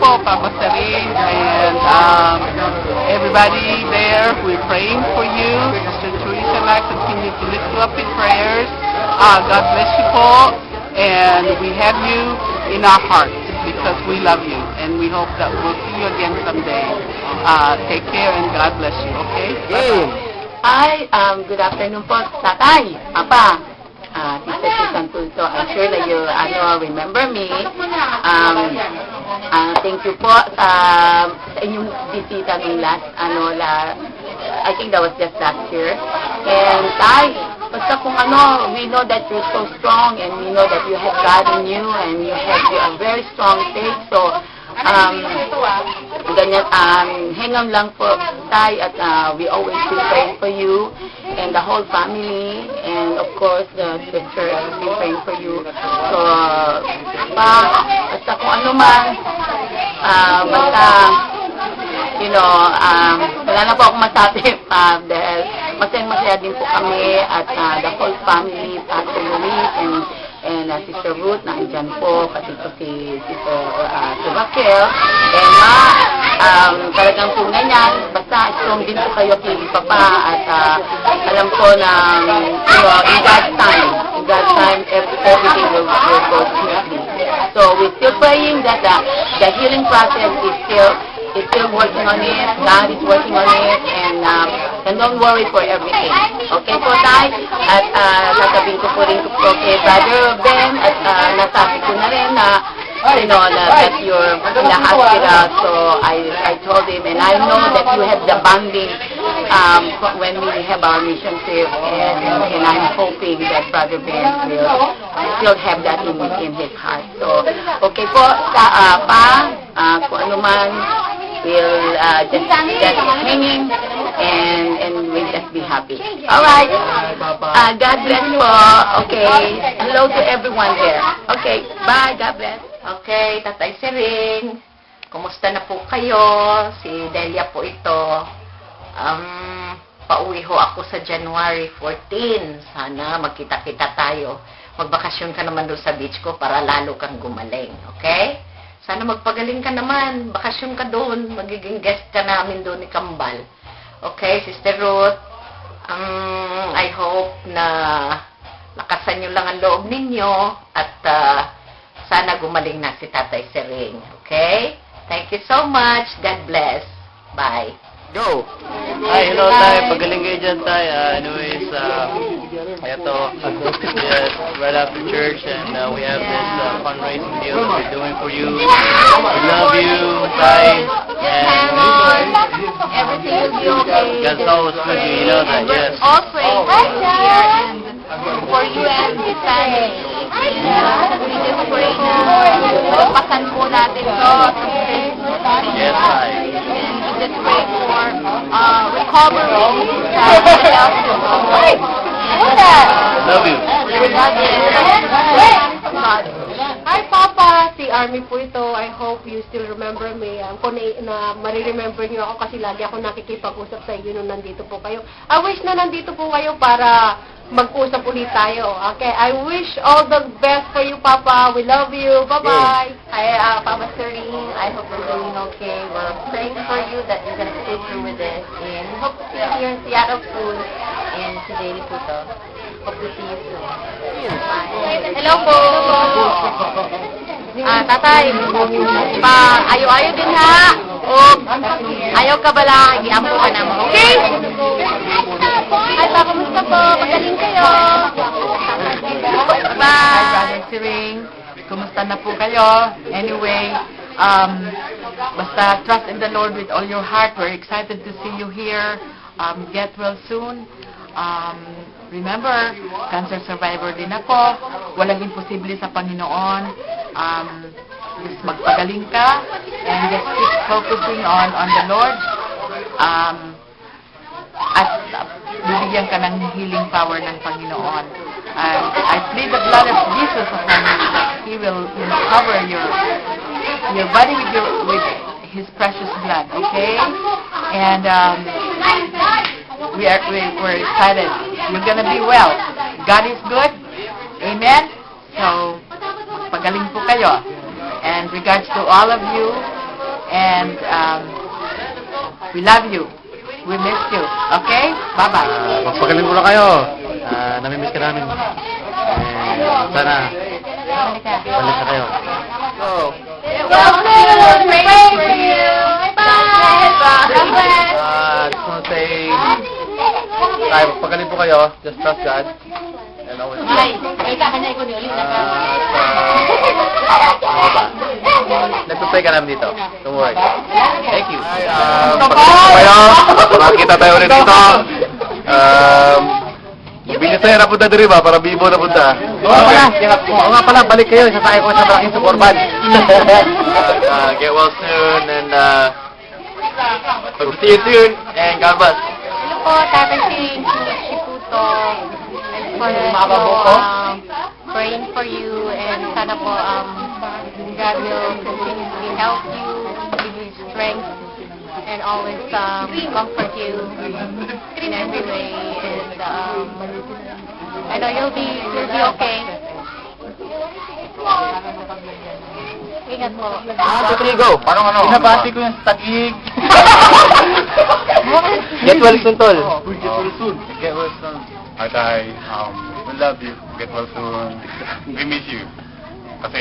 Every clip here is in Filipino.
po, Papa Saring, and everybody there, we're praying for you. Sister Teresa and I continue to lift you up in prayers. God bless you po, and we have you in our hearts because we love you, and we hope that we'll see you again someday. Take care, and God bless you, okay? Bye-bye. Hi, good afternoon po, Tatay, Papa, Sister Susan Tulto. I'm sure that you remember me. Thank you po sa inyong bisita ng last, I think that was just last year. And Tay, basta kung we know that you're so strong, and we know that you have God in you, and you have a very strong faith. So, ganyan, hang on lang po, Tay, at we always be praying for you and the whole family, and of course the church will be praying for you. So, basta kung ano man, basta, wala na po akong masabi, dahil masaya din po kami at the whole family, Pastor Luis and Sister Ruth, naandyan po, kasi po si Sister Raquel, and talagang po ganyan, basta strong din po kayo kay Papa, at alam ko na, in God's time, everything will go smoothly. So we're still praying that the healing process is still working on it, God is working on it, and don't worry for everything. Okay po, Tay? At sasabihin ko po rin po kay Brother Ben, at nasabi ko na rin na, that you're in the hospital, so I told him, and I know that you have the bonding when we have our mission trip, and I'm hoping that Brother Ben will still have that in his heart. So, okay po, kung ano man, we'll just hanging, and we'll just be happy. Alright. God bless po. Okay. Hello to everyone there. Okay. Bye. God bless. Okay, Tatay Sering. Kumusta na po kayo? Si Delia po ito. Pauwi ho ako sa January 14. Sana magkita-kita tayo. Magbakasyon ka naman doon sa beach ko para lalo kang gumaling. Okay? Sana magpagaling ka naman. Bakasyon ka doon. Magiging guest ka namin doon ni Kambal. Okay, Sister Ruth? I hope na lakasan nyo lang ang loob ninyo at sana gumaling na si Tatay Sering. Okay? Thank you so much. God bless. Bye. Go! Hi, hello, Tay. Pagaling kayo dyan, Tay. Anyways, eto, yes, right after church, and we have this fundraising deal that we're doing for you. We love you, Tay. And Everything will be okay. God's always with you, you know that, yes. All praying for you here and for you and the family. We just pray na pasan po natin to. Yes, Tay. And we just pray for recovery sa health. What's that? Love you. Hi, Papa! Si Army po ito. I hope you still remember me. Kung na mariremember niyo ako kasi lagi ako nakikipag-usap sa inyo nung nandito po kayo. I wish na nandito po kayo para mag-usap ulit tayo. Okay? I wish all the best for you, Papa. We love you. Bye-bye! Hi, Papa Sering. I hope you're doing okay. We're praying for you that you're gonna stay through with this. And we hope to see you here in Seattle soon. And si Daily po to. Hope to see you soon. Bye. Hello po! Tatay, ayaw-ayaw din ha. Ayaw ka bala, iampo ka naman. Okay? Hi, pa, kamusta po? Magaling kayo. Bye, Brother Sering. Kumusta na po kayo? Anyway, basta trust in the Lord with all your heart. We're excited to see you here. Get well soon. Remember, cancer survivor din ako. Walang imposible sa Panginoon. Just magpagaling ka and just keep focusing on the Lord. At bibigyan ka ng healing power ng Panginoon. And I plead the blood of Jesus upon you that He will cover your body with His precious blood. Okay? And we're excited. You're gonna be well. God is good. Amen. So, pagaling po kayo. And regards to all of you, And we love you. We miss you. Okay? Bye-bye. Magpagaling mo lang kayo. Namimiss ka namin. Sana Balik ka. balik na kayo. So, just want to say, tayo, magpagaling po kayo. Just trust God. And always nagpapay ka namin dito. Don't worry. Thank you. Pagkakas po kayo. Makakita tayo ulit dito. Bilis tayo napunta dito ba? Para bibo napunta. Oo nga pala, balik kayo. Sasakay ko sa malaking support band. Get well soon and see you soon and God bless. Hello po, Tatay Sing, Shiputo. And po, praying for you and sana po God will continuously help you, give you strength, and always comfort you in every way. And I know you'll be okay. Ingat po. Go. Parang ano? Pinabati ko yung tag-ig. Get well soon, tol. Get well soon. Get well soon. Hi, Tay. We love you. Get well soon. We miss you. Kasi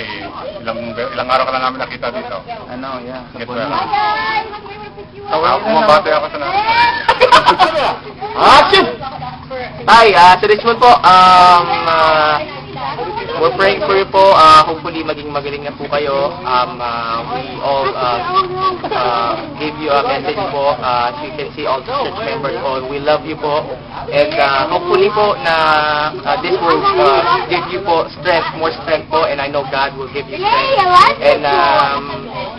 ilang araw ka lang namin nakita dito. Ano, yeah. Get well. Bumabati ako sa namin. Action! Hi, sa Richmond po, we're praying for you po. Hopefully, maging magaling na po kayo. We all give you a message po. As you can see, all the church members po, we love you po. And hopefully po na this will give you po strength, more strength po. And I know God will give you strength. And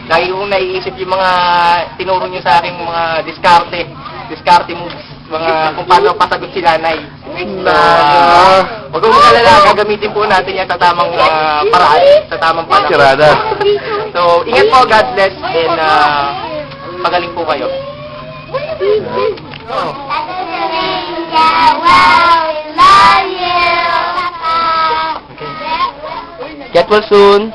lagi kong naiisip yung mga tinuro nyo sa aking mga diskarte moves. Kung paano pasagot si nanay. Huwag kong mag-alala, gagamitin po natin yan sa tamang paraan, sa tamang panahon. So, ingat po, God bless, and magaling po kayo. Get well soon.